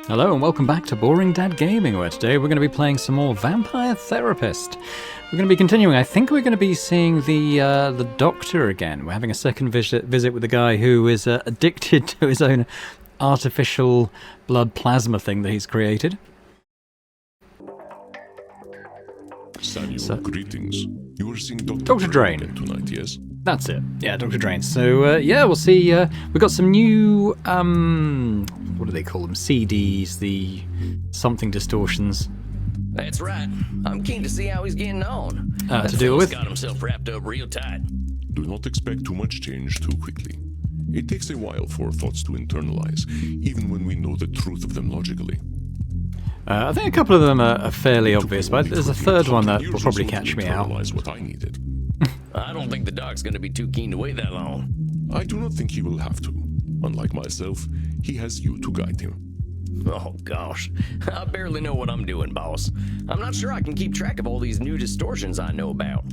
Hello and welcome back to Boring Dad Gaming, where today we're going to be playing some more Vampire Therapist. We're going to be continuing. I think we're going to be seeing the doctor again. We're having a second visit with a guy who is addicted to his own artificial blood plasma thing that he's created. Samuel, greetings. You are seeing Dr. Drayne tonight, yes? That's it. Yeah, Dr. Drayne. So, yeah, we'll see. We've got some new, what do they call them? CDs, the something distortions. That's right. I'm keen to see how he's getting on. To deal with. He's got himself wrapped up real tight. Do not expect too much change too quickly. It takes a while for thoughts to internalize, even when we know the truth of them logically. I think a couple of them are fairly obvious, but there's a third one that will probably catch me out. What I needed. I don't think the doc's gonna be too keen to wait that long. I do not think he will have to. Unlike myself, he has you to guide him. Oh gosh, I barely know what I'm doing, boss. I'm not sure I can keep track of all these new distortions I know about.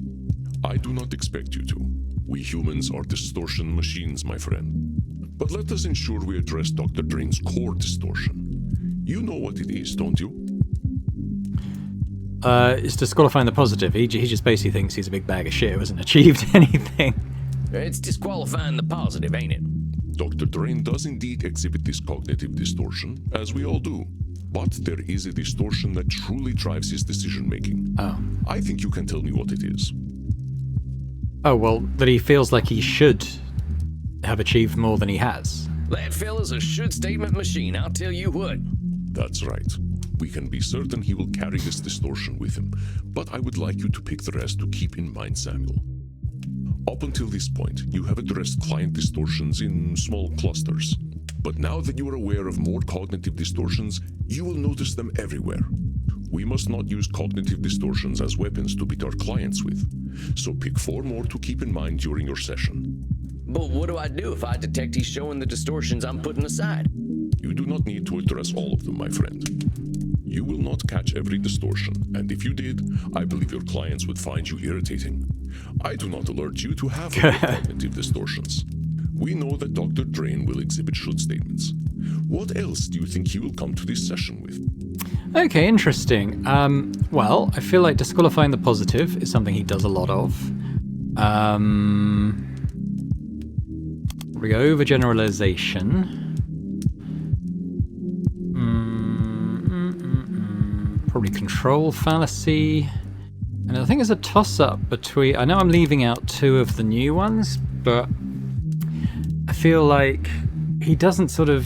I do not expect you to. We humans are distortion machines, my friend. But let us ensure we address Dr. Drayne's core distortion. You know what it is, don't you? It's disqualifying the positive. He just basically thinks he's a big bag of shit who hasn't achieved anything. It's disqualifying the positive, ain't it? Dr. Drayne does indeed exhibit this cognitive distortion, as we all do. But there is a distortion that truly drives his decision-making. Oh. I think you can tell me what it is. Oh, well, that he feels like he should have achieved more than he has. That fella's a should statement machine, I'll tell you what. That's right. We can be certain he will carry this distortion with him, but I would like you to pick the rest to keep in mind, Samuel. Up until this point, you have addressed client distortions in small clusters. But now that you are aware of more cognitive distortions, you will notice them everywhere. We must not use cognitive distortions as weapons to beat our clients with. So pick 4 more to keep in mind during your session. But what do I do if I detect he's showing the distortions I'm putting aside? You do not need to address all of them, my friend. You will not catch every distortion, and if you did, I believe your clients would find you irritating. I do not alert you to have other cognitive distortions. We know that Dr. Drayne will exhibit should statements. What else do you think he will come to this session with? Okay, interesting. Well, I feel like disqualifying the positive is something he does a lot of. Overgeneralization. Probably control fallacy. And I think there's a toss-up between... I know I'm leaving out 2 of the new ones, but I feel like he doesn't seem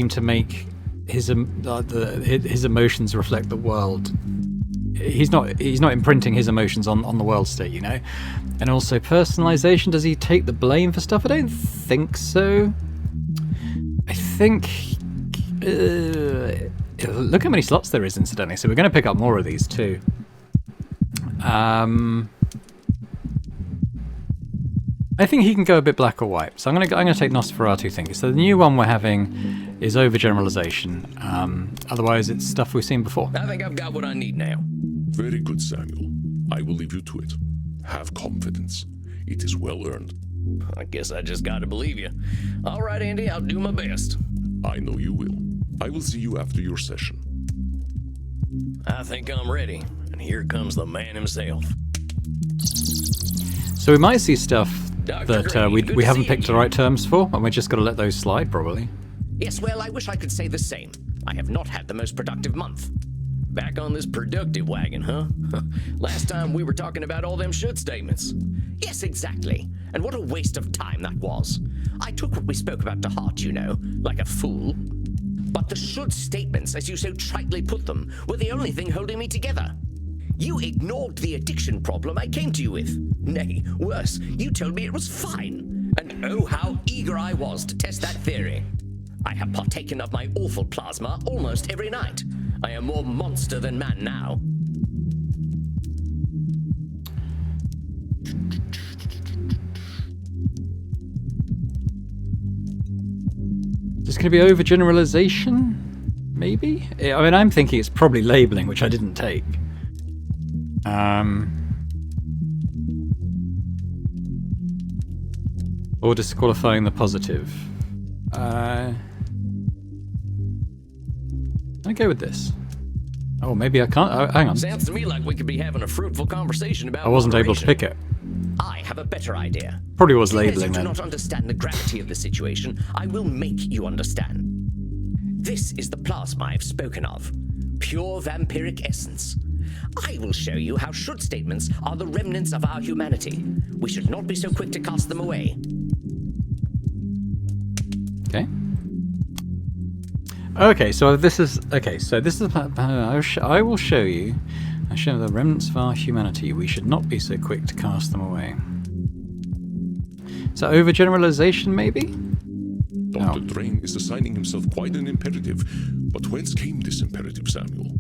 to make his emotions reflect the world. He's not imprinting his emotions on the world state, you know? And also personalization, does he take the blame for stuff? I don't think so. I think... look how many slots there is, incidentally, so we're going to pick up more of these too. I think he can go a bit black or white, so I'm going to take Nosferatu thinking. So the new one we're having is overgeneralization. Otherwise, it's stuff we've seen before. I think I've got what I need now. Very good, Samuel. I will leave you to it. Have confidence. It is well earned. I guess I just gotta believe you. All right, Andy, I'll do my best. I know you will. I will see you after your session. I think I'm ready, and here comes the man himself. So we might see stuff Dr. that Drayne, we haven't see picked the you. right terms for, and we're just got to let those slide, probably. Yes, well, I wish I could say the same. I have not had the most productive month. Back on this productive wagon, huh? Last time we were talking about all them should statements. Yes, exactly. And what a waste of time that was. I took what we spoke about to heart, you know, like a fool. But the should statements, as you so tritely put them, were the only thing holding me together. You ignored the addiction problem I came to you with. Nay, worse, you told me it was fine. And oh, how eager I was to test that theory. I have partaken of my awful plasma almost every night. I am more monster than man now. Is this going to be overgeneralization? Maybe? I mean, I'm thinking it's probably labeling, which I didn't take. Or disqualifying the positive. go with this. Oh, maybe I can't. Oh, hang on. Sounds to me like we could be having a fruitful conversation about I wasn't able to moderation. pick it. I have a better idea. Probably was As you labeling do then. not understand the gravity of the situation, I will make you understand. This is the plasma I've spoken of. Pure vampiric essence. I will show you how should statements are the remnants of our humanity. We should not be so quick to cast them away. Okay. Okay, so this is I will show you. I show the remnants of our humanity. We should not be so quick to cast them away. So overgeneralization, maybe? Dr. Drayne is assigning himself quite an imperative. But whence came this imperative, Samuel?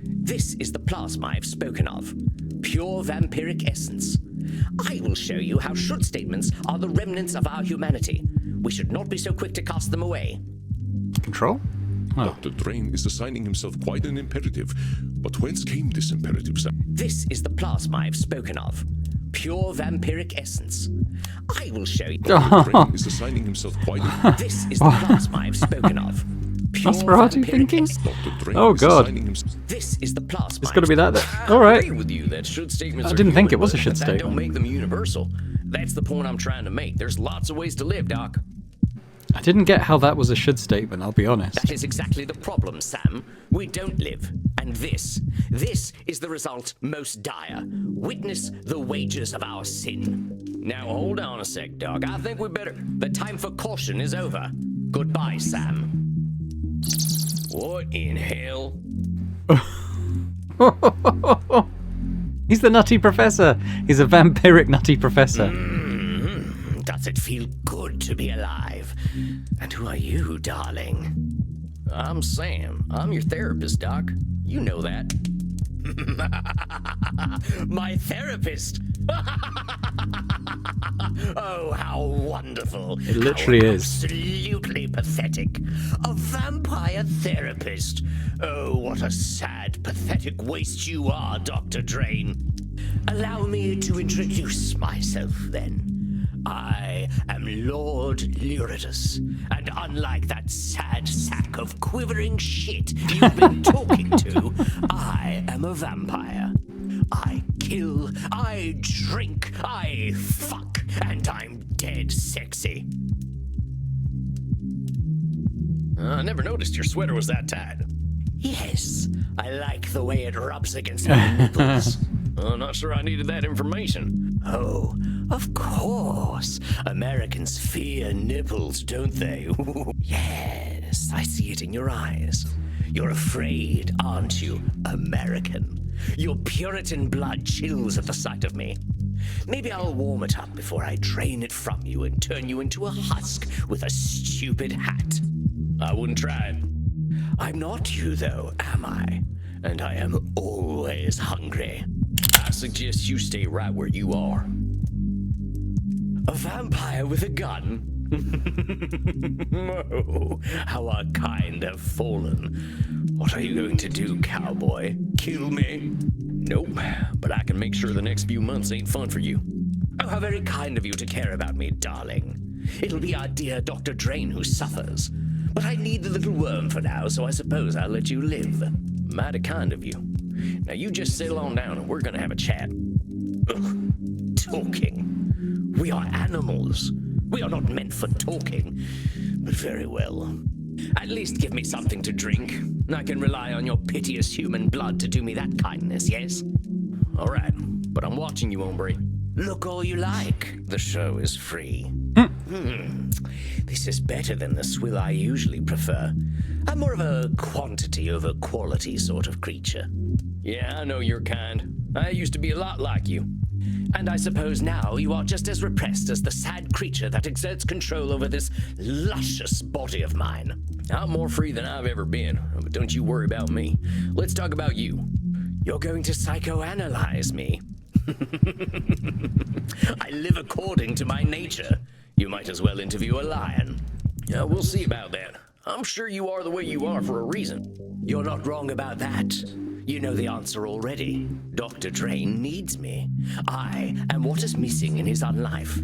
This is the plasma I've spoken of. Pure vampiric essence. I will show you how should statements are the remnants of our humanity. We should not be so quick to cast them away. Control? Oh. Dr. Drayne is assigning himself quite an imperative. But whence came this imperative, Samuel? This is the plasma I've spoken of. Pure vampiric essence. I will show you. Dr. Drayne is assigning himself quite an This is the plasma I've spoken of. Pure Nosferatu vampiric thinking? essence. Dr. Drayne Oh, is God. assigning himself. This is the plasma. It's got to be that. I All right. agree with you that should statements I are didn't think human, it was a but should that statement. don't make them universal. That's the point I'm trying to make. There's lots of ways to live, Doc. I didn't get how that was a should statement, I'll be honest. That is exactly the problem, Sam. We don't live. And this is the result most dire. Witness the wages of our sin. Now hold on a sec, Doc. I think we better... The time for caution is over. Goodbye, Sam. What in hell? He's the nutty professor. He's a vampiric nutty professor. Does it feel good to be alive? And who are you, darling? I'm Sam. I'm your therapist, Doc. You know that. My therapist. Oh, how wonderful. It literally How is. Absolutely pathetic. A vampire therapist. Oh, what a sad, pathetic waste you are, Dr. Drayne. Allow me to introduce myself, then. I am Lord Lucidus, and unlike that sad sack of quivering shit you've been talking to, I am a vampire. I kill, I drink, I fuck, and I'm dead sexy. I never noticed your sweater was that tight. Yes, I like the way it rubs against my nipples. I'm not sure I needed that information. Oh, of course. Americans fear nipples, don't they? Yes, I see it in your eyes. You're afraid, aren't you, American? Your Puritan blood chills at the sight of me. Maybe I'll warm it up before I drain it from you and turn you into a husk with a stupid hat. I wouldn't try it. I'm not you, though, am I? And I am always hungry. I suggest you stay right where you are. A vampire with a gun? Oh, how our kind have fallen. What are you going to do, cowboy? Kill me? Nope, but I can make sure the next few months ain't fun for you. Oh, how very kind of you to care about me, darling. It'll be our dear Dr. Drayne who suffers. But I need the little worm for now, so I suppose I'll let you live. Mighty kind of you. Now you just settle on down and we're gonna have a chat. Ugh, talking. We are animals. We are not meant for talking. But very well. At least give me something to drink. I can rely on your piteous human blood to do me that kindness, yes? All right, but I'm watching you, hombre. Look all you like. The show is free. This is better than the swill I usually prefer. I'm more of a quantity over quality sort of creature. Yeah, I know your kind. I used to be a lot like you. And I suppose now you are just as repressed as the sad creature that exerts control over this luscious body of mine. I'm more free than I've ever been, but don't you worry about me. Let's talk about you. You're going to psychoanalyze me. I live according to my nature. You might as well interview a lion. Yeah, we'll see about that. I'm sure you are the way you are for a reason. You're not wrong about that. You know the answer already. Dr. Drayne needs me. I am what is missing in his unlife.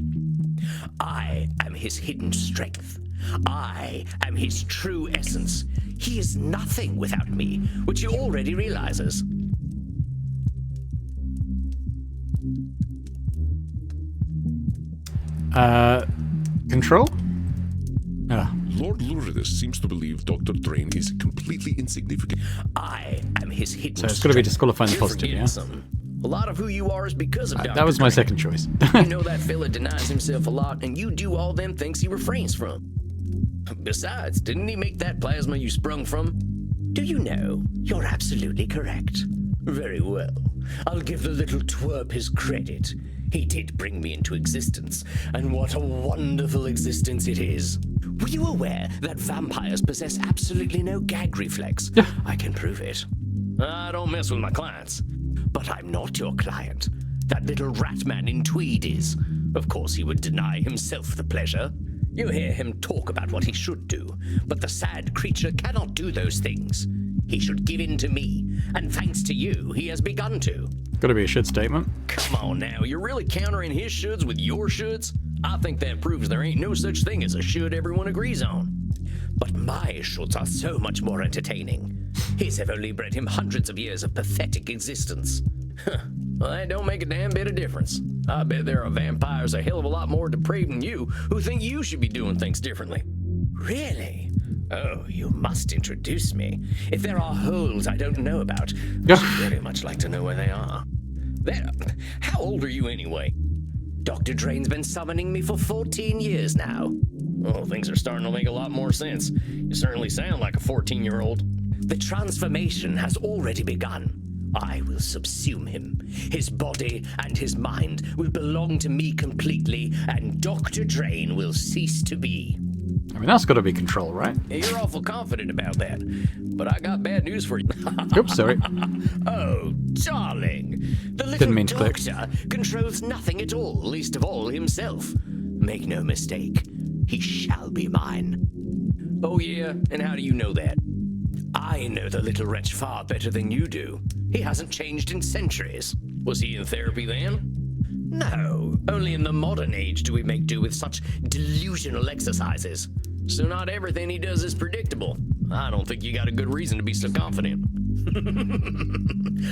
I am his hidden strength. I am his true essence. He is nothing without me, which he already realizes. Control? Lord Lucidus seems to believe Dr. Drayne is completely insignificant. I am his hidden So it's got to be strength. disqualifying the You're positive, forgetting yeah? something. A lot of who you are is because of Dr. That was my Drayne. second choice. You know that fella denies himself a lot, and you do all them things he refrains from. Besides, didn't he make that plasma you sprung from? Do you know, you're absolutely correct. Very well. I'll give the little twerp his credit. He did bring me into existence, and what a wonderful existence it is. Were you aware that vampires possess absolutely no gag reflex? I can prove it. I don't mess with my clients. But I'm not your client. That little rat man in tweed is. Of course he would deny himself the pleasure. You hear him talk about what he should do, but the sad creature cannot do those things. He should give in to me, and thanks to you, he has begun to. Got to be a should statement. Come on now, you're really countering his shoulds with your shoulds? I think that proves there ain't no such thing as a should everyone agrees on. But my shoulds are so much more entertaining. His have only bred him hundreds of years of pathetic existence. Well, that don't make a damn bit of difference. I bet there are vampires a hell of a lot more depraved than you who think you should be doing things differently. Really? Oh, you must introduce me. If there are holes I don't know about, I'd very much like to know where they are. There. How old are you anyway? Dr. Drayne's been summoning me for 14 years now. Well, things are starting to make a lot more sense. You certainly sound like a 14-year-old. The transformation has already begun. I will subsume him. His body and his mind will belong to me completely, and Dr. Drayne will cease to be. I mean, that's got to be control, right? You're awful confident about that, but I got bad news for you. Oops, sorry. Oh, darling. The little Didn't mean to click. doctor controls nothing at all, least of all himself. Make no mistake, he shall be mine. Oh yeah, and how do you know that? I know the little wretch far better than you do. He hasn't changed in centuries. Was he in therapy then? No, only in the modern age do we make do with such delusional exercises. So not everything he does is predictable. I don't think you got a good reason to be so confident.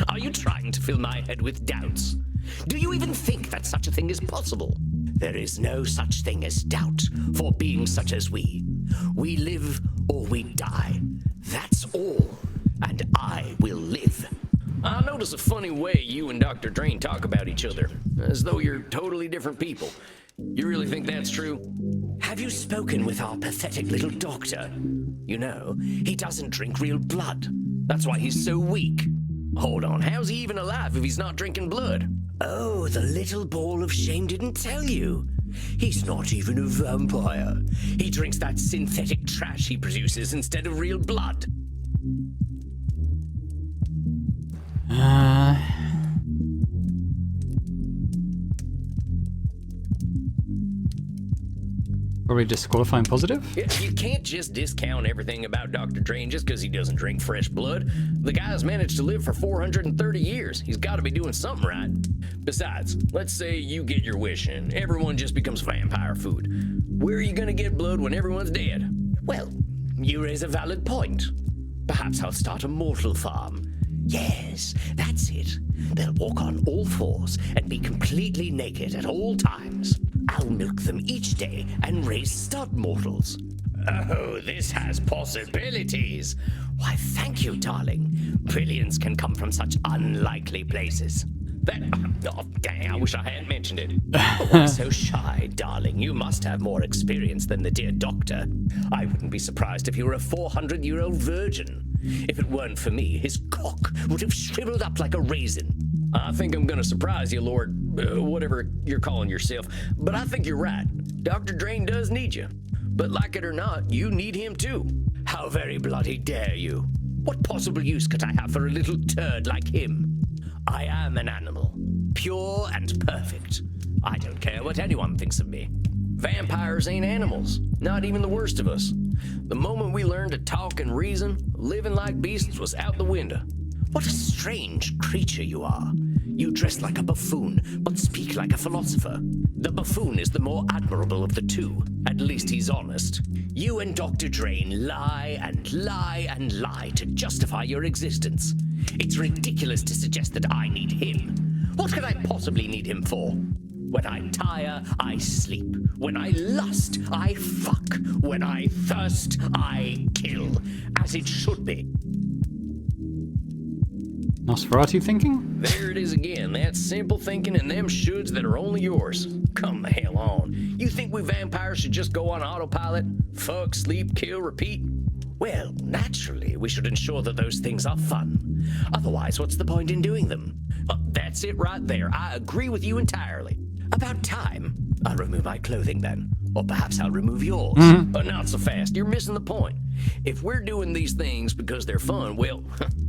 Are you trying to fill my head with doubts? Do you even think that such a thing is possible? There is no such thing as doubt for beings such as we. We live or we die. That's all. And I will live. I notice a funny way you and Dr. Drayne talk about each other, as though you're totally different people. You really think that's true? Have you spoken with our pathetic little doctor? You know, he doesn't drink real blood. That's why he's so weak. Hold on, how's he even alive if he's not drinking blood? Oh, the little ball of shame didn't tell you. He's not even a vampire. He drinks that synthetic trash he produces instead of real blood. Probably disqualifying positive? Yeah, you can't just discount everything about Dr. Drayne just because he doesn't drink fresh blood. The guy's managed to live for 430 years. He's got to be doing something right. Besides, let's say you get your wish and everyone just becomes vampire food. Where are you going to get blood when everyone's dead? Well, you raise a valid point. Perhaps I'll start a mortal farm. Yes, that's it. They'll walk on all fours and be completely naked at all times. I'll milk them each day and raise stud mortals. Oh, this has possibilities. Why, thank you, darling. Brilliance can come from such unlikely places. Oh, dang, I wish I hadn't mentioned it. Oh, why so shy, darling? You must have more experience than the dear doctor. I wouldn't be surprised if you were a 400-year-old virgin. If it weren't for me, his cock would have shriveled up like a raisin. I think I'm gonna surprise you, Lord, whatever you're calling yourself, but I think you're right. Dr. Drayne does need you. But like it or not, you need him too. How very bloody dare you? What possible use could I have for a little turd like him? I am an animal, pure and perfect. I don't care what anyone thinks of me. Vampires ain't animals, not even the worst of us. The moment we learned to talk and reason, living like beasts was out the window. What a strange creature you are. You dress like a buffoon, but speak like a philosopher. The buffoon is the more admirable of the two. At least he's honest. You and Dr. Drayne lie and lie and lie to justify your existence. It's ridiculous to suggest that I need him. What could I possibly need him for? When I tire, I sleep. When I lust, I fuck. When I thirst, I kill. As it should be. Nosferatu thinking? There it is again, that simple thinking and them shoulds that are only yours. Come the hell on. You think we vampires should just go on autopilot? Fuck, sleep, kill, repeat? Well, naturally, we should ensure that those things are fun. Otherwise, what's the point in doing them? That's it right there. I agree with you entirely. About time. I'll remove my clothing then. Or perhaps I'll remove yours. But not so fast. You're missing the point. If we're doing these things because they're fun, well,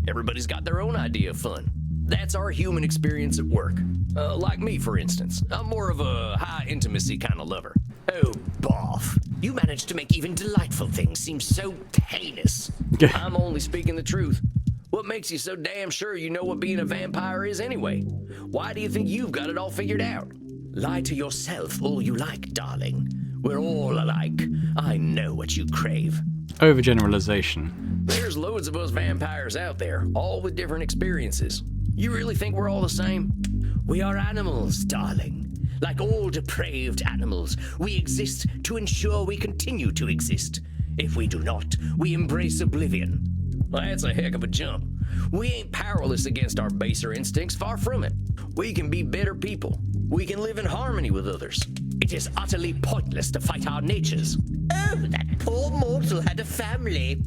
everybody's got their own idea of fun. That's our human experience at work. Like me, for instance. I'm more of a high intimacy kind of lover. Oh, boff. You managed to make even delightful things seem so heinous. I'm only speaking the truth. What makes you so damn sure you know what being a vampire is anyway? Why do you think you've got it all figured out? Lie to yourself all you like, darling. We're all alike. I know what you crave. Overgeneralization. There's loads of us vampires out there, all with different experiences. You really think we're all the same? We are animals, darling. Like all depraved animals, we exist to ensure we continue to exist. If we do not, we embrace oblivion. Well, that's a heck of a jump. We ain't powerless against our baser instincts, far from it. We can be better people. We can live in harmony with others. It is utterly pointless to fight our natures. Oh, that poor mortal had a family.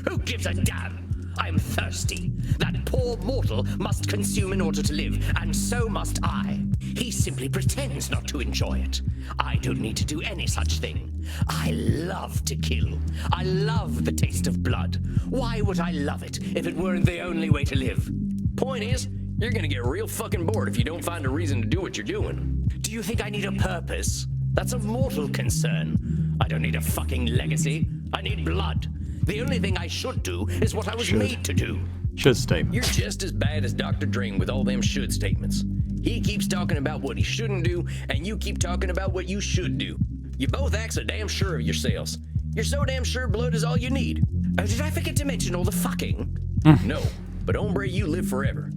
Who gives a damn? I'm thirsty. That poor mortal must consume in order to live, and so must I. He simply pretends not to enjoy it. I don't need to do any such thing. I love to kill. I love the taste of blood. Why would I love it if it weren't the only way to live? Point is, you're gonna get real fucking bored if you don't find a reason to do what you're doing. Do you think I need a purpose? That's a mortal concern. I don't need a fucking legacy. I need blood. The only thing I should do is what I was made to do. Should statement. You're just as bad as Dr. Drayne with all them should statements. He keeps talking about what he shouldn't do, and you keep talking about what you should do. You both act so damn sure of yourselves. You're so damn sure blood is all you need. Oh, did I forget to mention all the fucking? No, but hombre, you live forever.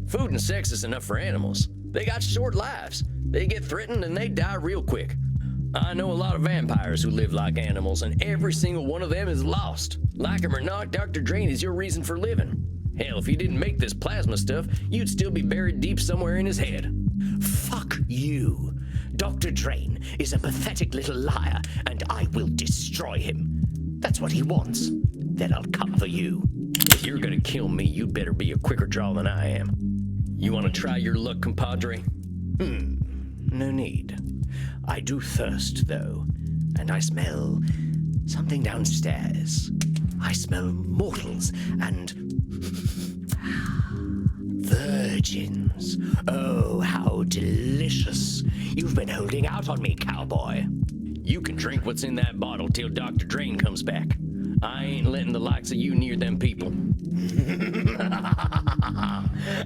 Food and sex is enough for animals. They got short lives. They get threatened and they die real quick. I know a lot of vampires who live like animals, and every single one of them is lost. Like him or not, Dr. Drayne is your reason for living. Hell, if he didn't make this plasma stuff, you'd still be buried deep somewhere in his head. Fuck you. Dr. Drayne is a pathetic little liar, and I will destroy him. That's what he wants. Then I'll come for you. If you're gonna kill me, you better be a quicker draw than I am. You wanna try your luck, compadre? No need. I do thirst, though, and I smell something downstairs. I smell mortals and virgins. Oh, how delicious. You've been holding out on me, cowboy. You can drink what's in that bottle till Dr. Drayne comes back. I ain't letting the likes of you near them people.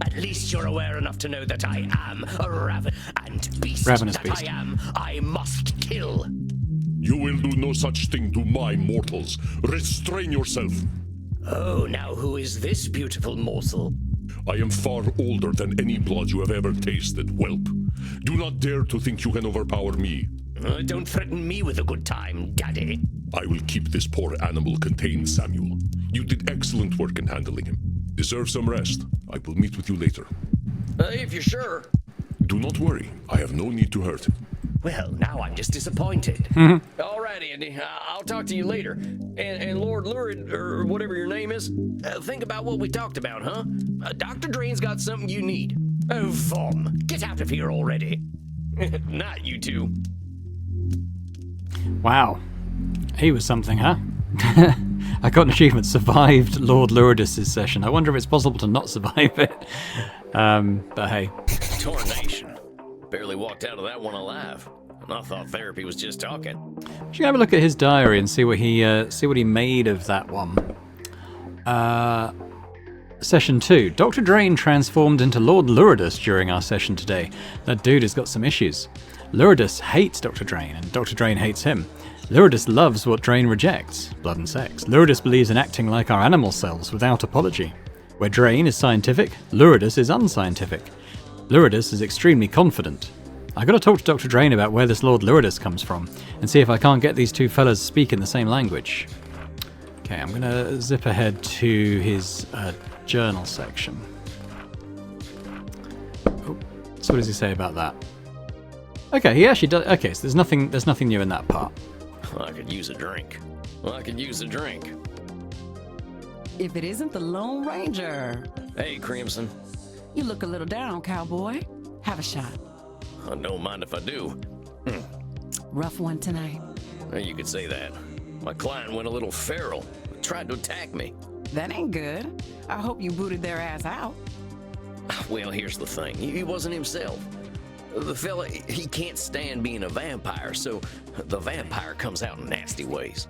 At least you're aware enough to know that I am a ravenous beast. I am, I must kill. You will do no such thing to my mortals. Restrain yourself. Oh, now who is this beautiful morsel? I am far older than any blood you have ever tasted, whelp. Do not dare to think you can overpower me. Don't threaten me with a good time, Daddy. I will keep this poor animal contained, Samuel. You did excellent work in handling him. Deserve some rest. I will meet with you later. If you're sure. Do not worry. I have no need to hurt. Well, now I'm just disappointed. All right, Andy. I'll talk to you later. And Lord Lurid, or whatever your name is, think about what we talked about, huh? Dr. Drayne's got something you need. Oh, Vom, get out of here already. Not you two. Wow. He was something, huh? I got an achievement, survived Lord Lucidus' session. I wonder if it's possible to not survive it. But hey. Tornation. Barely walked out of that one alive. And I thought therapy was just talking. Should we have a look at his diary and see what he made of that one? Session 2. Dr. Drayne transformed into Lord Lucidus during our session today. That dude has got some issues. Lucidus hates Dr. Drayne, and Dr. Drayne hates him. Lucidus loves what Drayne rejects, blood and sex. Lucidus believes in acting like our animal selves without apology. Where Drayne is scientific, Lucidus is unscientific. Lucidus is extremely confident. I gotta talk to Dr. Drayne about where this Lord Lucidus comes from, and see if I can't get these two fellas speaking the same language. Okay, I'm gonna zip ahead to his journal section. Oh, so what does he say about that? Okay, he actually does. Okay, so there's nothing new in that part. I could use a drink. I could use a drink. If it isn't the Lone Ranger. Hey, Crimson. You look a little down, cowboy. Have a shot. I don't mind if I do. Rough one tonight. You could say that. My client went a little feral. Tried to attack me. That ain't good. I hope you booted their ass out. Well, here's the thing. He wasn't himself. The fella, he can't stand being a vampire, so the vampire comes out in nasty ways.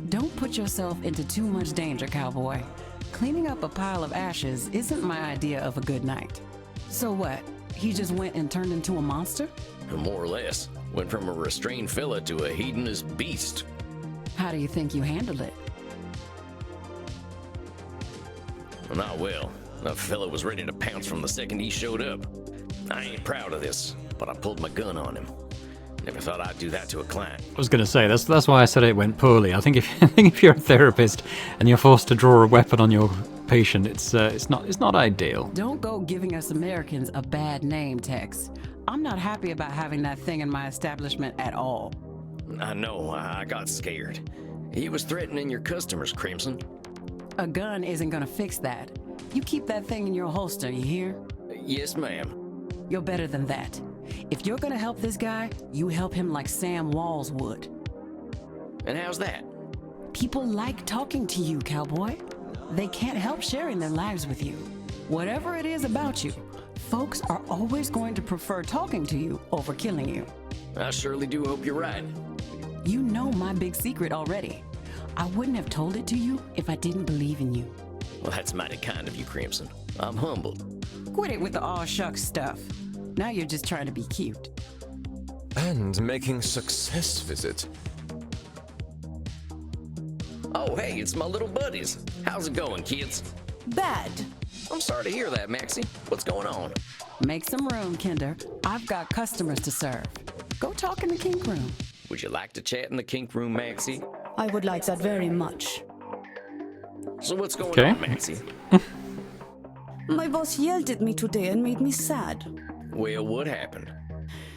Don't put yourself into too much danger, cowboy. Cleaning up a pile of ashes isn't my idea of a good night. So what? He just went and turned into a monster? More or less. Went from a restrained fella to a hedonist beast. How do you think you handled it? Not well. That fella was ready to pounce from the second he showed up. I ain't proud of this, but I pulled my gun on him. Never thought I'd do that to a client. I was going to say that's why I said it went poorly. I think if you're a therapist and you're forced to draw a weapon on your patient, it's not ideal. Don't go giving us Americans a bad name, Tex. I'm not happy about having that thing in my establishment at all. I know, I got scared. He was threatening your customers, Crimson. A gun isn't gonna fix that. You keep that thing in your holster, you hear? Yes, ma'am. You're better than that. If you're gonna help this guy, you help him like Sam Walls would. And how's that? People like talking to you, cowboy. They can't help sharing their lives with you. Whatever it is about you, folks are always going to prefer talking to you over killing you. I surely do hope you're right. You know my big secret already. I wouldn't have told it to you if I didn't believe in you. Well, that's mighty kind of you, Crimson. I'm humbled. Quit it with the aw shucks stuff. Now you're just trying to be cute. And making success visit. Oh, hey, it's my little buddies. How's it going, kids? Bad. I'm sorry to hear that, Maxie. What's going on? Make some room, Kinder. I've got customers to serve. Go talk in the kink room. Would you like to chat in the kink room, Maxie? I would like that very much. So what's going Okay. on, Maxie? My boss yelled at me today and made me sad. Well, what happened?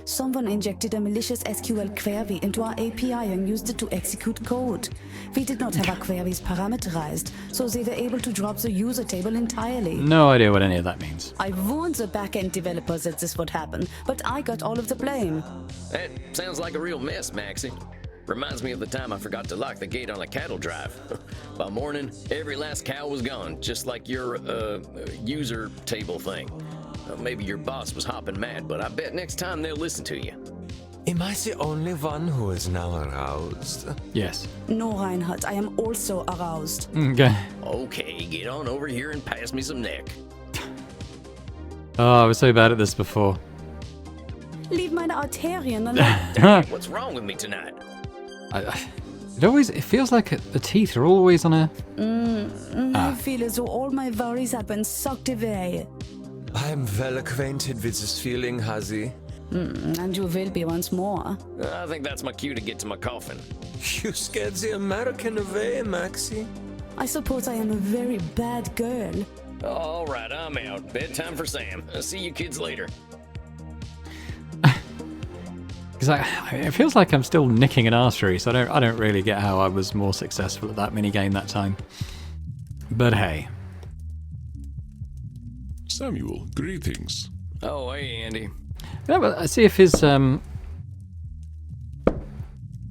Someone injected a malicious SQL query into our API and used it to execute code. We did not have our queries parameterized, so they were able to drop the user table entirely. No idea what any of that means. I warned the backend developers that this would happen, but I got all of the blame. That sounds like a real mess, Maxie. Reminds me of the time I forgot to lock the gate on a cattle drive. By morning, every last cow was gone, just like your, user table thing. Maybe your boss was hopping mad, but I bet next time they'll listen to you. Am I the only one who is now aroused? Yes. No, Reinhardt, I am also aroused. Okay. Okay, get on over here and pass me some neck. Oh, I was so bad at this before. Leave meine Arterien alone. What's wrong with me tonight? It feels like the teeth are always on a... I feel as though all my worries have been sucked away. I'm well acquainted with this feeling, Hazy. And you will be once more. I think that's my cue to get to my coffin. You scared the American away, Maxie. I suppose I am a very bad girl. All right, I'm out. Bedtime for Sam. See you kids later. Because it feels like I'm still nicking an artery, so I don't really get how I was more successful at that minigame that time. But hey. Samuel, greetings. Oh, hey, Andy. Yeah, but let's see if his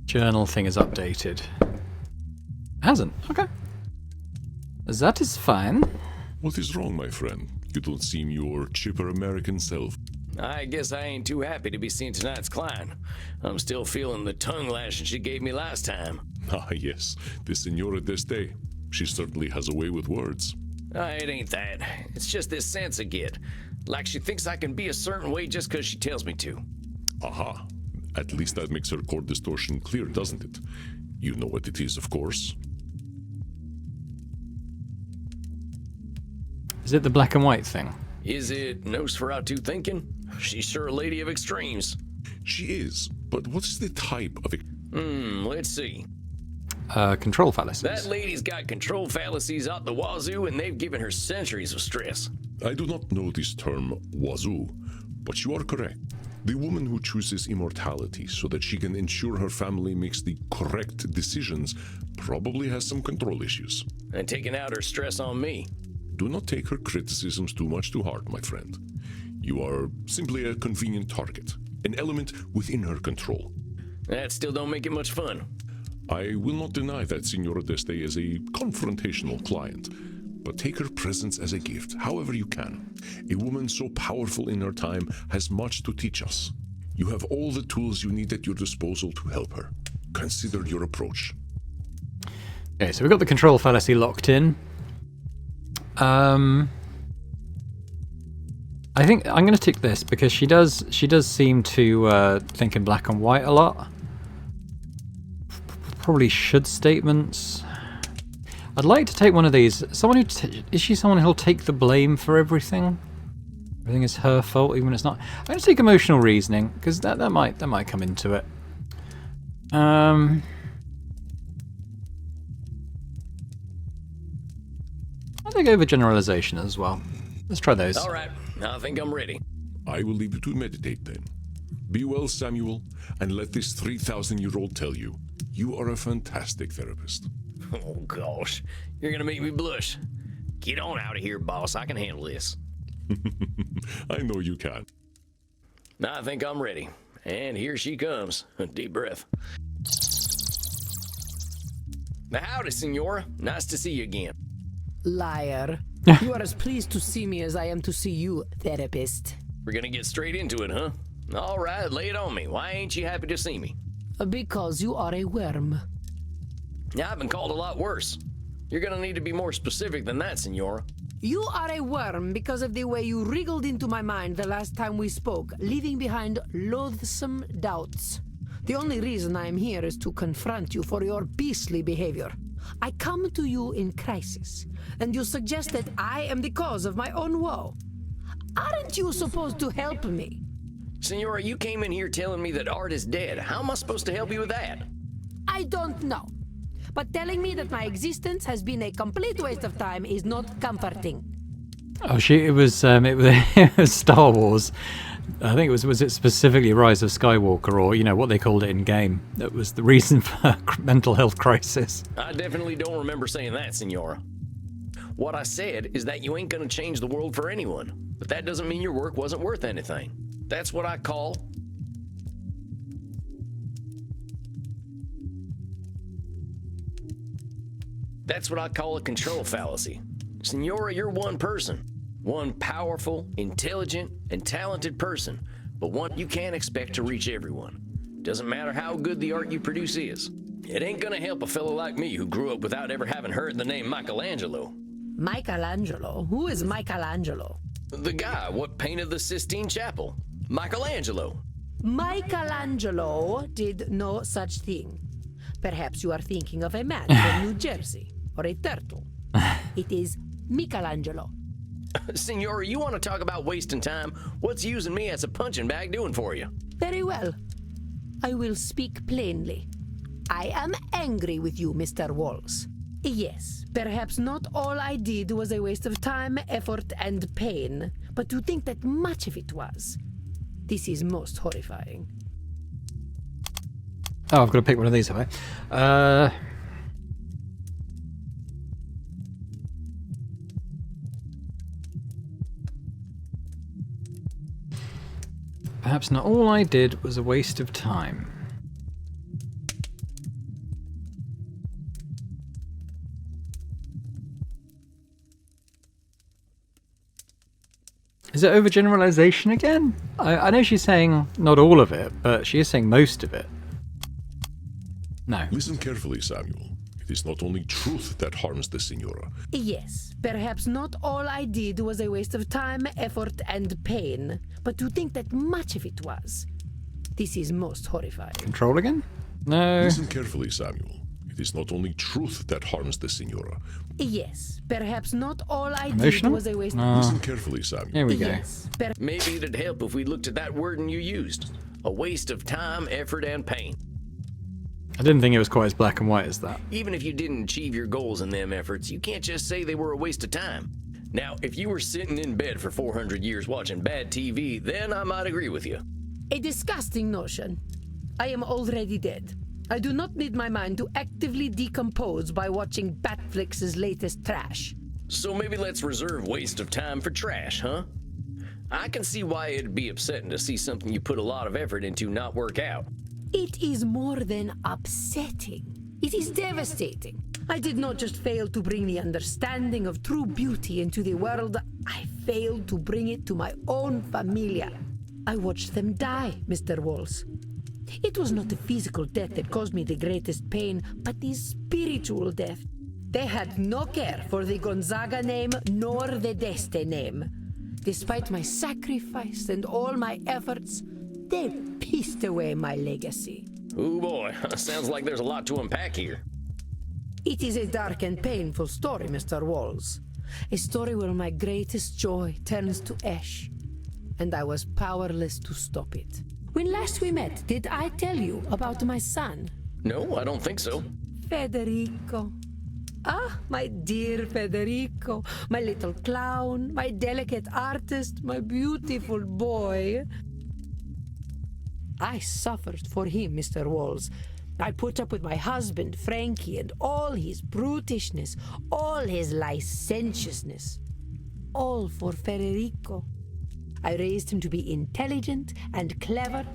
journal thing is updated. Hasn't. Okay. That is fine. What is wrong, my friend? You don't seem your chipper American self. I guess I ain't too happy to be seeing tonight's client. I'm still feeling the tongue lashing she gave me last time. Ah, yes, the Signora d'Este. She certainly has a way with words. It ain't that. It's just this sense I get. Like she thinks I can be a certain way just because she tells me to. Aha. At least that makes her core distortion clear, doesn't it? You know what it is, of course. Is it the black and white thing? Is it Nosferatu thinking? She's sure a lady of extremes. She is, but what's the type of... Let's see. Control fallacies. That lady's got control fallacies out the wazoo, and they've given her centuries of stress. I do not know this term, wazoo, but you are correct. The woman who chooses immortality so that she can ensure her family makes the correct decisions probably has some control issues. And taking out her stress on me. Do not take her criticisms too much to heart, my friend. You are simply a convenient target, an element within her control. That still don't make it much fun. I will not deny that Signora Deste is a confrontational client, but take her presence as a gift, however you can. A woman so powerful in her time has much to teach us. You have all the tools you need at your disposal to help her. Consider your approach. Okay, so we've got the control fallacy locked in. I think I'm going to tick this because she does seem to think in black and white a lot. Probably should statements. I'd like to take one of these. Someone who is she someone who'll take the blame for everything? Everything is her fault, even when it's not. I'm going to take emotional reasoning because that might come into it. I think overgeneralization as well. Let's try those. All right, I think I'm ready. I will leave you to meditate then. Be well, Samuel, and let this 3,000-year-old tell you, you are a fantastic therapist. Oh, gosh. You're gonna make me blush. Get on out of here, boss. I can handle this. I know you can. I think I'm ready. And here she comes. A deep breath. Howdy, Signora. Nice to see you again. Liar. You are as pleased to see me as I am to see you, therapist. We're gonna get straight into it, huh? All right, lay it on me. Why ain't you happy to see me? Because you are a worm. Yeah, I've been called a lot worse. You're gonna need to be more specific than that, Signora. You are a worm because of the way you wriggled into my mind the last time we spoke, leaving behind loathsome doubts. The only reason I am here is to confront you for your beastly behavior. I come to you in crisis, and you suggest that I am the cause of my own woe. Aren't you supposed to help me? Signora, you came in here telling me that Art is dead. How am I supposed to help you with that? I don't know. But telling me that my existence has been a complete waste of time is not comforting. Oh, it was Star Wars. I think was it specifically Rise of Skywalker, or what they called it in game. That was the reason for mental health crisis. I definitely don't remember saying that, Signora. What I said is that you ain't gonna change the world for anyone, but that doesn't mean your work wasn't worth anything. That's what I call a control fallacy. Signora, you're one person. One powerful, intelligent, and talented person, but one you can't expect to reach everyone. Doesn't matter how good the art you produce is. It ain't gonna help a fellow like me who grew up without ever having heard the name Michelangelo. Michelangelo? Who is Michelangelo? The guy what painted the Sistine Chapel. Michelangelo. Michelangelo did no such thing. Perhaps you are thinking of a man from New Jersey, or a turtle. It is Michelangelo. Signora, you want to talk about wasting time? What's using me as a punching bag doing for you? Very well. I will speak plainly. I am angry with you, Mr. Walls. Yes, perhaps not all I did was a waste of time, effort, and pain, but to think that much of it was. This is most horrifying. Oh, I've got to pick one of these, have I? Perhaps not all I did was a waste of time. Is it overgeneralization again? I know she's saying not all of it, but she is saying most of it. No. Listen carefully, Samuel. It is not only truth that harms the Signora. Yes, perhaps not all I did was a waste of time, effort, and pain, but to think that much of it was. This is most horrifying. Control again? No. Listen carefully, Samuel. It is not only truth that harms the Signora. Yes, perhaps not all I did Emotional? was a waste Listen carefully, Samuel. Here we go. Yes, Maybe it'd help if we looked at that wording you used. A waste of time, effort, and pain. I didn't think it was quite as black and white as that. Even if you didn't achieve your goals in them efforts, you can't just say they were a waste of time. Now, if you were sitting in bed for 400 years watching bad TV, then I might agree with you. a disgusting notion. I am already dead. I do not need my mind to actively decompose by watching Batflix's latest trash. So maybe let's reserve waste of time for trash, huh? I can see why it'd be upsetting to see something you put a lot of effort into not work out. It is more than upsetting. It is devastating. I did not just fail to bring the understanding of true beauty into the world, I failed to bring it to my own familia. I watched them die, Mr. Walls. It was not the physical death that caused me the greatest pain, but the spiritual death. They had no care for the Gonzaga name nor the Deste name. Despite my sacrifice and all my efforts, they pissed away my legacy. Ooh boy, sounds like there's a lot to unpack here. It is a dark and painful story, Mr. Walls. A story where my greatest joy turns to ash, and I was powerless to stop it. When last we met, did I tell you about my son? No, I don't think so. Federico. Ah, my dear Federico, my little clown, my delicate artist, my beautiful boy. I suffered for him, Mr. Walls. I put up with my husband, Frankie, and all his brutishness, all his licentiousness. All for Federico. I raised him to be intelligent and clever,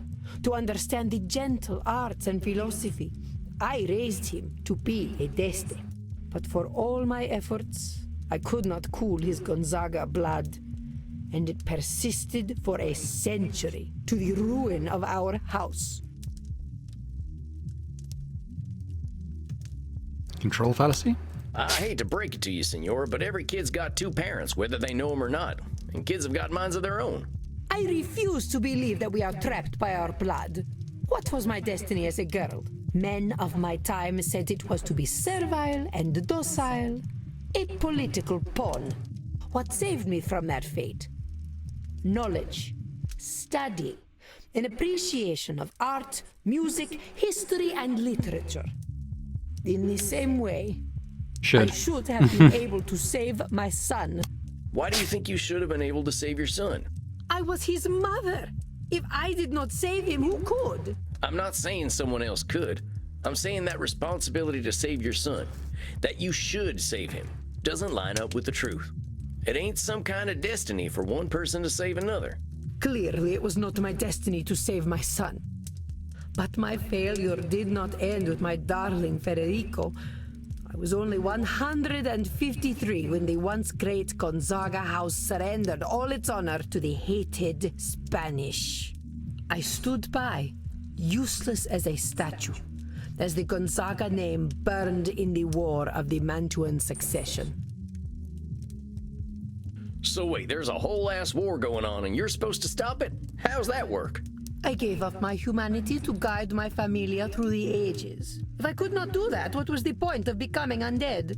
to understand the gentle arts and philosophy. I raised him to be a Deste. But for all my efforts, I could not cool his Gonzaga blood, and it persisted for a century, to the ruin of our house. Control fallacy? I hate to break it to you, Signora, but every kid's got two parents, whether they know them or not. And kids have got minds of their own. I refuse to believe that we are trapped by our blood. What was my destiny as a girl? Men of my time said it was to be servile and docile, a political pawn. What saved me from that fate? Knowledge, study, an appreciation of art, music, history, and literature. In the same way, I should have been able to save my son. Why do you think you should have been able to save your son? I was his mother. If I did not save him, who could? I'm not saying someone else could. I'm saying that responsibility to save your son, that you should save him, doesn't line up with the truth. It ain't some kind of destiny for one person to save another. Clearly, it was not my destiny to save my son. But my failure did not end with my darling Federico. I was only 153 when the once great Gonzaga house surrendered all its honor to the hated Spanish. I stood by, useless as a statue, as the Gonzaga name burned in the war of the Mantuan succession. So wait, there's a whole ass war going on and you're supposed to stop it? How's that work? I gave up my humanity to guide my familia through the ages. If I could not do that, what was the point of becoming undead?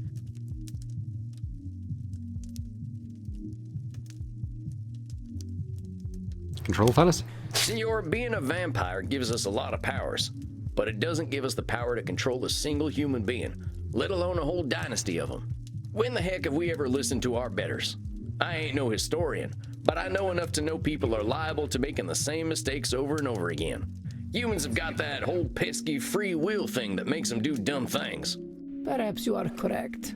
Control fallacy? Signor, being a vampire gives us a lot of powers, but it doesn't give us the power to control a single human being, let alone a whole dynasty of them. When the heck have we ever listened to our betters? I ain't no historian, but I know enough to know people are liable to making the same mistakes over and over again. Humans have got that whole pesky free will thing that makes them do dumb things. Perhaps you are correct.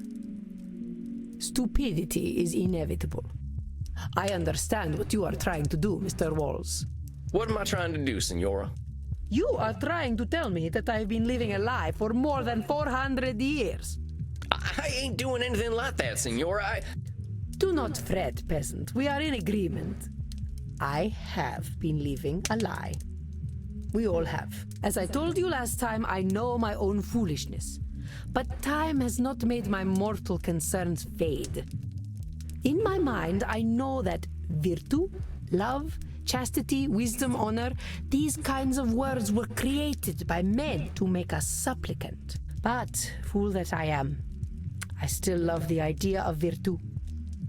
Stupidity is inevitable. I understand what you are trying to do, Mr. Walls. What am I trying to do, Signora? You are trying to tell me that I have been living a lie for more than 400 years. I ain't doing anything like that, Signora. Do not fret, peasant. We are in agreement. I have been living a lie. We all have. As I told you last time, I know my own foolishness. But time has not made my mortal concerns fade. In my mind, I know that virtue, love, chastity, wisdom, honor, these kinds of words were created by men to make us supplicant. But, fool that I am, I still love the idea of virtue.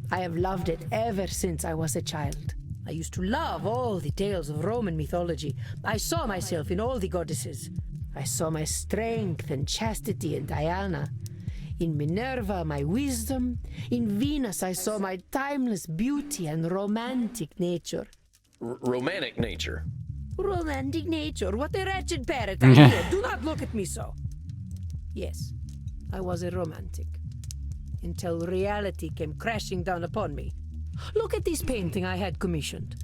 I have loved it ever since I was a child. I used to love all the tales of Roman mythology. I saw myself in all the goddesses. I saw my strength and chastity in Diana. In Minerva, my wisdom. In Venus, I saw my timeless beauty and romantic nature. Romantic nature? Romantic nature? What a wretched parrot I hear. Do not look at me so. Yes, I was a romantic. Until reality came crashing down upon me. Look at this painting I had commissioned.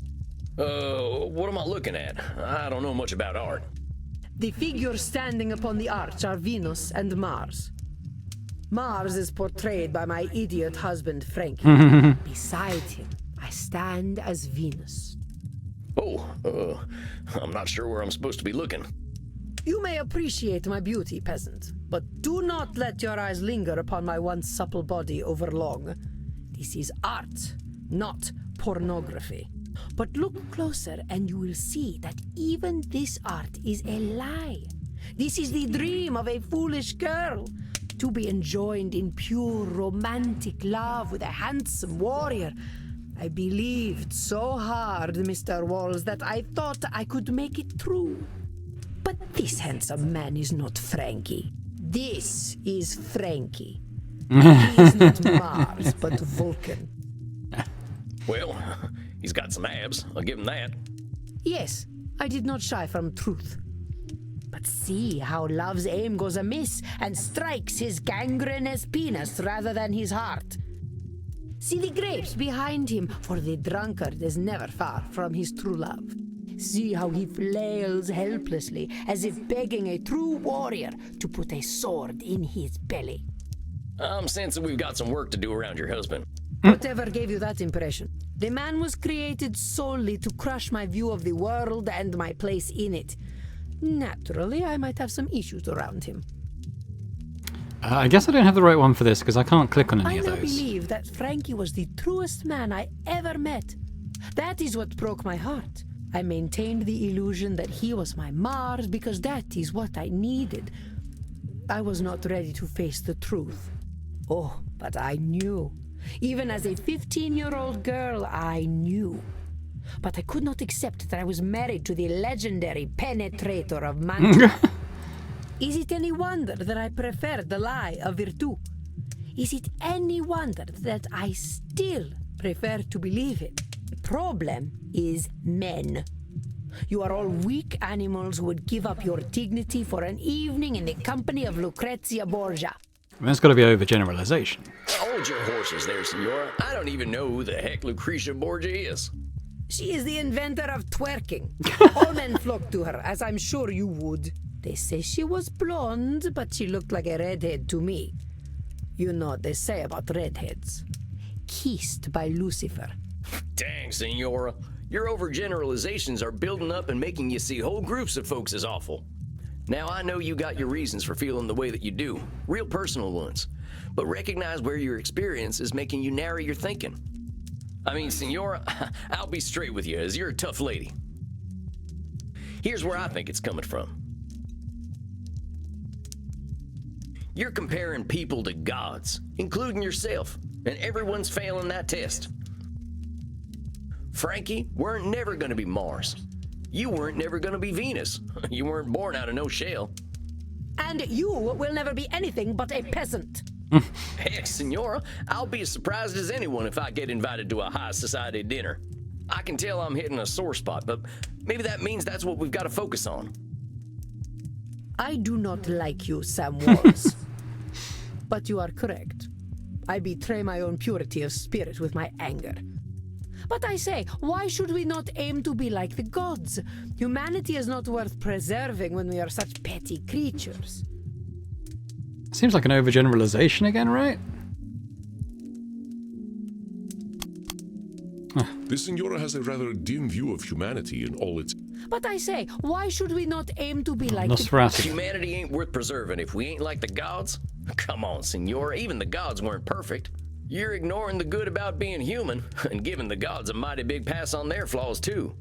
What am I looking at? I don't know much about art. The figures standing upon the arch are Venus and Mars. Mars is portrayed by my idiot husband, Frankie. Beside him, I stand as Venus. I'm not sure where I'm supposed to be looking. You may appreciate my beauty, peasant, but do not let your eyes linger upon my once supple body overlong. This is art, not pornography. But look closer and you will see that even this art is a lie. This is the dream of a foolish girl, to be enjoined in pure romantic love with a handsome warrior. I believed so hard, Mr. Walls, that I thought I could make it true. But this handsome man is not Frankie. This is Frankie. He is not Mars, but Vulcan. Well, he's got some abs. I'll give him that. Yes, I did not shy from truth. But see how love's aim goes amiss and strikes his gangrenous penis rather than his heart. See the grapes behind him, for the drunkard is never far from his true love. See how he flails helplessly, as if begging a true warrior to put a sword in his belly. I'm sensing we've got some work to do around your husband. Whatever gave you that impression? The man was created solely to crush my view of the world and my place in it. Naturally, I might have some issues around him. I guess I don't have the right one for this because I can't click on any I of now those. believe that Frankie was the truest man I ever met. That is what broke my heart. I maintained the illusion that he was my Mars because that is what I needed. I was not ready to face the truth. Oh, but I knew. Even as a 15-year-old girl, I knew. But I could not accept that I was married to the legendary penetrator of Mantua. Is it any wonder that I prefer the lie of virtue? Is it any wonder that I still prefer to believe it? The problem is men. You are all weak animals who would give up your dignity for an evening in the company of Lucrezia Borgia. That's got to be overgeneralization. Hold your horses there, Signora. I don't even know who the heck Lucretia Borgia is. She is the inventor of twerking. All men flock to her, as I'm sure you would. They say she was blonde, but she looked like a redhead to me. You know what they say about redheads. Kissed by Lucifer. Dang, Signora. Your overgeneralizations are building up and making you see whole groups of folks as awful. Now, I know you got your reasons for feeling the way that you do, real personal ones, but recognize where your experience is making you narrow your thinking. I mean, Signora, I'll be straight with you, as you're a tough lady. Here's where I think it's coming from. You're comparing people to gods, including yourself, and everyone's failing that test. Frankie weren't never going to be Mars. You weren't never going to be Venus. You weren't born out of no shell. And you will never be anything but a peasant. Heck, Signora, I'll be as surprised as anyone if I get invited to a high society dinner. I can tell I'm hitting a sore spot, but maybe that means that's what we've got to focus on. I do not like you, Sam Walls. But you are correct. I betray my own purity of spirit with my anger. But I say, why should we not aim to be like the gods? Humanity is not worth preserving when we are such petty creatures. Seems like an overgeneralization again, right? The Signora has a rather dim view of humanity in all its... But I say, why should we not aim to be like the... Nosferatu. Humanity ain't worth preserving if we ain't like the gods. Come on, Signora, even the gods weren't perfect. You're ignoring the good about being human and giving the gods a mighty big pass on their flaws, too.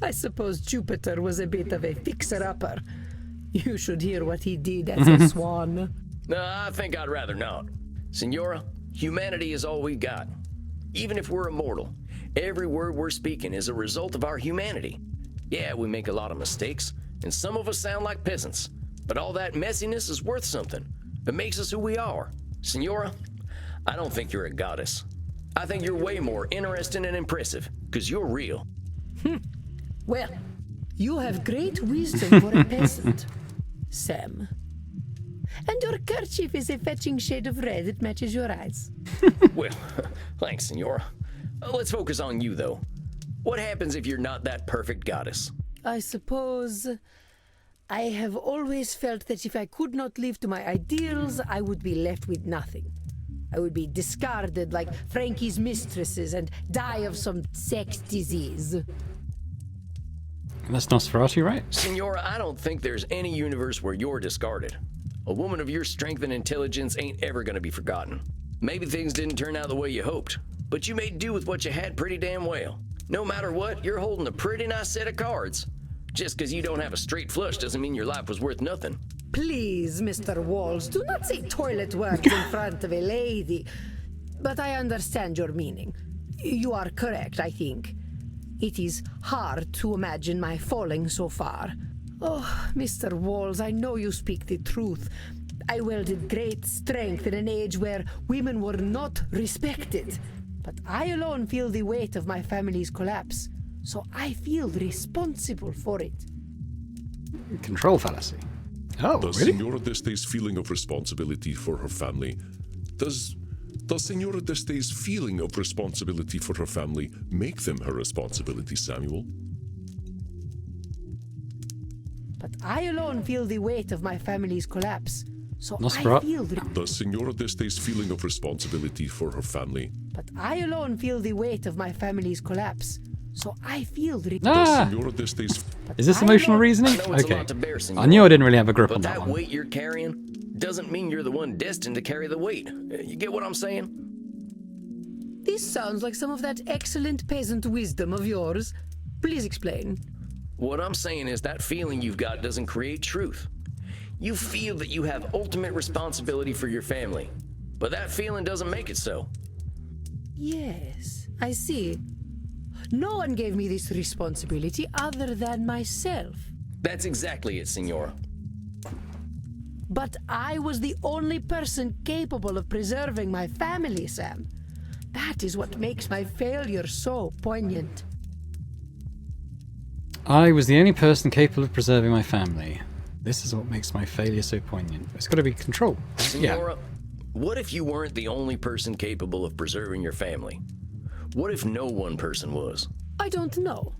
I suppose Jupiter was a bit of a fixer-upper. You should hear what he did as a swan. No, I think I'd rather not. Signora, humanity is all we got. Even if we're immortal, every word we're speaking is a result of our humanity. Yeah, we make a lot of mistakes, and some of us sound like peasants, but all that messiness is worth something. It makes us who we are. Signora, I don't think you're a goddess. I think you're way more interesting and impressive, because you're real. Well, you have great wisdom for a peasant, Sam. And your kerchief is a fetching shade of red that matches your eyes. Well, thanks, Signora. Let's focus on you, though. What happens if you're not that perfect goddess? I suppose I have always felt that if I could not live to my ideals, I would be left with nothing. I would be discarded like Frankie's mistresses and die of some sex disease. That's Nosferatu, right? Signora, I don't think there's any universe where you're discarded. A woman of your strength and intelligence ain't ever gonna be forgotten. Maybe things didn't turn out the way you hoped, but you made do with what you had pretty damn well. No matter what, you're holding a pretty nice set of cards. Just because you don't have a straight flush doesn't mean your life was worth nothing. Please, Mr. Walls, do not say toilet words in front of a lady. But I understand your meaning. You are correct, I think. It is hard to imagine my falling so far. Oh, Mr. Walls, I know you speak the truth. I wielded great strength in an age where women were not respected. But I alone feel the weight of my family's collapse, so I feel responsible for it. Control fallacy. Oh, Does really? Signora Deste's feeling of responsibility for her family... Does Signora Deste's feeling of responsibility for her family make them her responsibility, Samuel? But I alone feel the weight of my family's collapse, so I Nosferatu. feel... Does Signora Deste's feeling of responsibility for her family... But I alone feel the weight of my family's collapse, so I feel... Ah! Signora Deste's... Is this emotional reasoning? I know it's a Okay. lot to bear, I Signora, knew I didn't really have a grip but on that that one. weight you're carrying doesn't mean you're the one destined to carry the weight. You get what I'm saying? This sounds like some of that excellent peasant wisdom of yours. Please explain. What I'm saying is that feeling you've got doesn't create truth. You feel that you have ultimate responsibility for your family, but that feeling doesn't make it so. Yes, I see. No one gave me this responsibility other than myself. That's exactly it, Signora. But I was the only person capable of preserving my family, Sam. That is what makes my failure so poignant. I was the only person capable of preserving my family. This is what makes my failure so poignant. It's got to be control. Signora, what if you weren't the only person capable of preserving your family? What if no one person was? I don't know.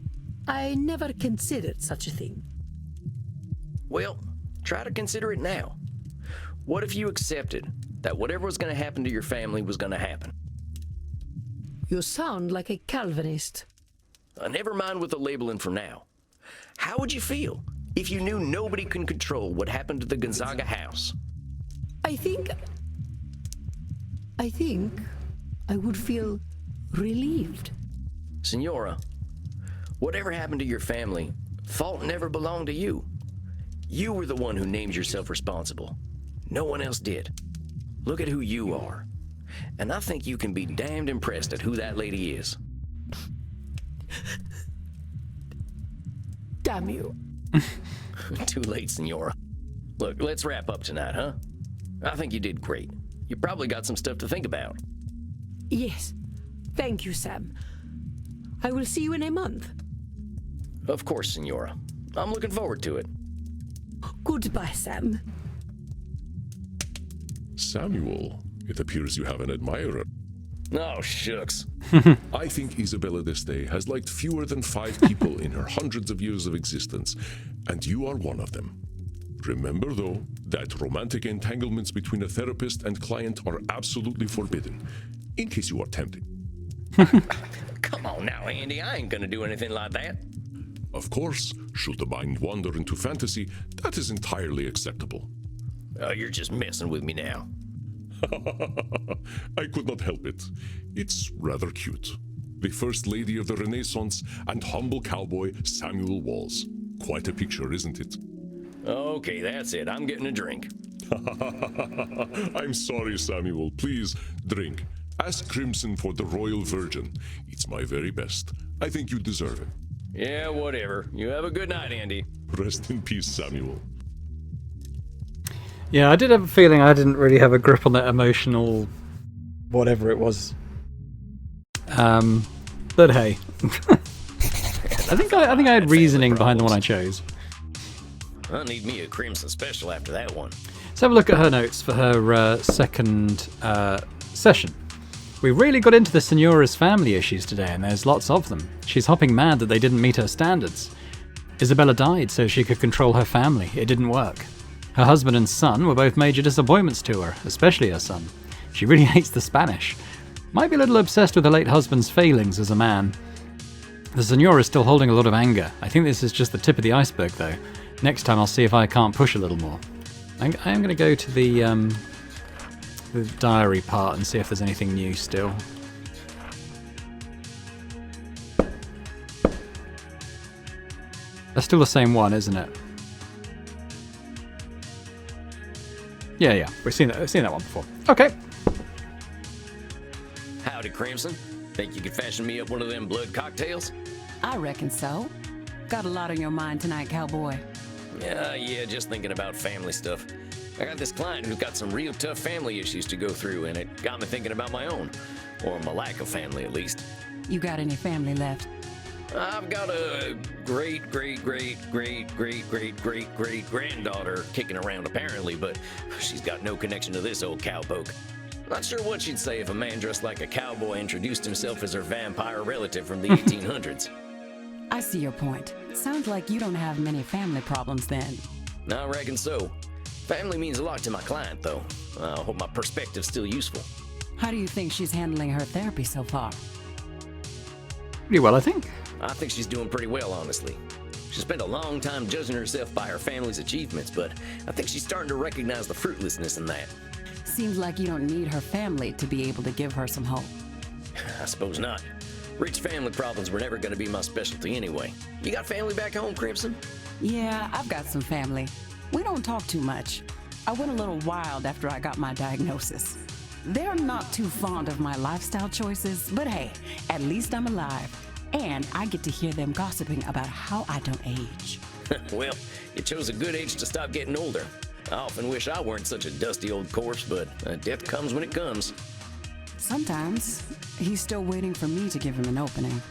I never considered such a thing. Well, try to consider it now. What if you accepted that whatever was going to happen to your family was going to happen? You sound like a Calvinist. Never mind with the labeling for now. How would you feel if you knew nobody can control what happened to the Gonzaga house? I think I would feel relieved. Signora, whatever happened to your family, fault never belonged to you. You were the one who named yourself responsible. No one else did. Look at who you are. And I think you can be damned impressed at who that lady is. Damn you. Too late, Signora. Look, let's wrap up tonight, huh? I think you did great. You probably got some stuff to think about. Yes. Thank you, Sam. I will see you in a month. Of course, Signora. I'm looking forward to it. Goodbye, Sam. Samuel, it appears you have an admirer. Oh, shucks. I think Isabella d'Este has liked fewer than 5 people in her hundreds of years of existence, and you are one of them. Remember, though, that romantic entanglements between a therapist and client are absolutely forbidden, in case you are tempted. Come on now, Andy. I ain't gonna do anything like that. Of course, should the mind wander into fantasy, that is entirely acceptable. Oh, you're just messing with me now. I could not help it. It's rather cute. The First Lady of the Renaissance and humble cowboy Samuel Walls. Quite a picture, isn't it? Okay, that's it. I'm getting a drink. I'm sorry, Samuel. Please, drink. Ask Crimson for the Royal Virgin. It's my very best. I think you deserve it. Yeah, whatever. You have a good night, Andy. Rest in peace, Samuel. Yeah, I did have a feeling I didn't really have a grip on that emotional whatever it was. But hey. I think I had reasoning behind the one I chose. I'll need me a Crimson special after that one. Let's have a look at her notes for her second session. We really got into the Signora's family issues today, and there's lots of them. She's hopping mad that they didn't meet her standards. Isabella died so she could control her family. It didn't work. Her husband and son were both major disappointments to her, especially her son. She really hates the Spanish. Might be a little obsessed with her late husband's failings as a man. The Signora is still holding a lot of anger. I think this is just the tip of the iceberg, though. Next time I'll see if I can't push a little more. I am going to go to the diary part and see if there's anything new still. That's still the same one, isn't it? Yeah. We've seen that one before. Okay. Howdy, Crimson. Think you could fashion me up one of them blood cocktails? I reckon so. Got a lot on your mind tonight, cowboy. Yeah, just thinking about family stuff. I got this client who's got some real tough family issues to go through, and it got me thinking about my own. Or my lack of family, at least. You got any family left? I've got a great granddaughter kicking around apparently, but she's got no connection to this old cowpoke. Not sure what she'd say if a man dressed like a cowboy introduced himself as her vampire relative from the 1800s. I see your point. Sounds like you don't have many family problems then. I reckon so. Family means a lot to my client, though. I hope my perspective's still useful. How do you think she's handling her therapy so far? Pretty well, I think. I think she's doing pretty well, honestly. She spent a long time judging herself by her family's achievements, but I think she's starting to recognize the fruitlessness in that. Seems like you don't need her family to be able to give her some hope. I suppose not. Rich family problems were never going to be my specialty anyway. You got family back home, Crimson? Yeah, I've got some family. We don't talk too much. I went a little wild after I got my diagnosis. They're not too fond of my lifestyle choices, but hey, at least I'm alive. And I get to hear them gossiping about how I don't age. Well, you chose a good age to stop getting older. I often wish I weren't such a dusty old corpse, but death comes when it comes. Sometimes he's still waiting for me to give him an opening.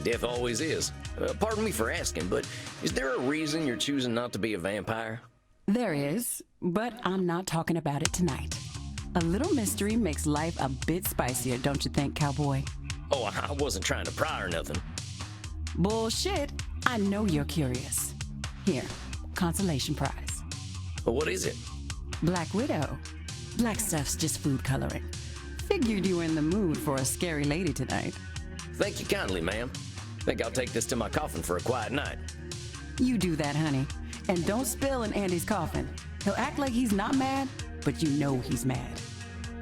Death always is. Pardon me for asking, but is there a reason you're choosing not to be a vampire? There is, but I'm not talking about it tonight. A little mystery makes life a bit spicier, don't you think, cowboy? Oh, I wasn't trying to pry or nothing. Bullshit. I know you're curious. Here, consolation prize. What is it? Black Widow. Black stuff's just food coloring. Figured you were in the mood for a scary lady tonight. Thank you kindly, ma'am. Think I'll take this to my coffin for a quiet night. You do that, honey. And don't spill in Andy's coffin. He'll act like he's not mad, but you know he's mad.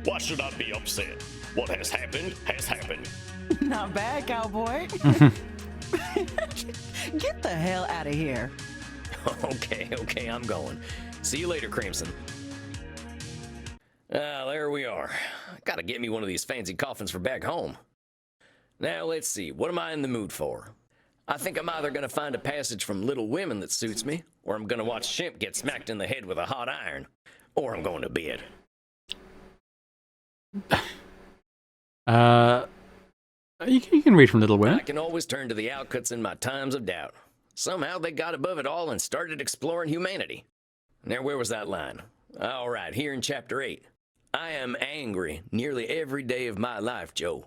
Why should I be upset? What has happened has happened. Not bad, cowboy. Get the hell out of here. Okay, I'm going. See you later, Crimson. There we are. Gotta get me one of these fancy coffins for back home. Now, let's see. What am I in the mood for? I think I'm either gonna find a passage from Little Women that suits me, or I'm gonna watch Shemp get smacked in the head with a hot iron, or I'm going to bed. You can read from Little Women. I can always turn to the outcuts in my times of doubt. Somehow they got above it all and started exploring humanity. Now, where was that line? All right, here in Chapter 8. I am angry nearly every day of my life, Joe,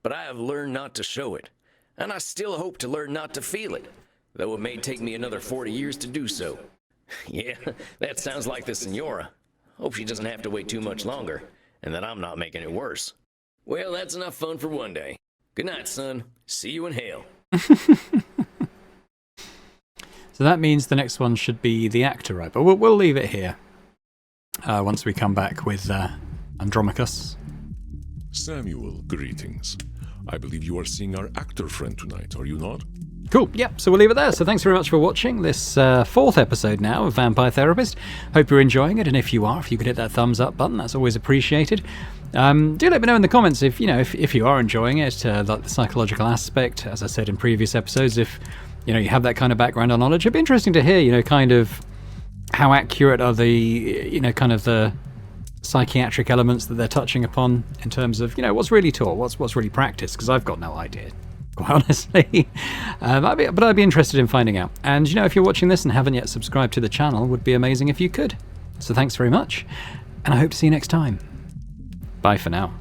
but I have learned not to show it, and I still hope to learn not to feel it, though it may take me another 40 years to do so. Yeah, that sounds like the Signora. Hope she doesn't have to wait too much longer, and that I'm not making it worse. Well, that's enough fun for one day. Good night, son. See you in hell. So that means the next one should be the actor, right? But we'll leave it here once we come back with Andromachus. Samuel, greetings. I believe you are seeing our actor friend tonight, are you not? Cool, yep, so we'll leave it there. So thanks very much for watching this fourth episode now of Vampire Therapist. Hope you're enjoying it, and if you are, if you could hit that thumbs up button, that's always appreciated. Do let me know in the comments if you are enjoying it, like the psychological aspect, as I said in previous episodes, if you have that kind of background or knowledge. It'd be interesting to hear, kind of how accurate are the, kind of the psychiatric elements that they're touching upon in terms of, what's really taught, what's really practiced, because I've got no idea, quite honestly. But I'd be interested in finding out. And, if you're watching this and haven't yet subscribed to the channel, would be amazing if you could. So thanks very much, and I hope to see you next time. Bye for now.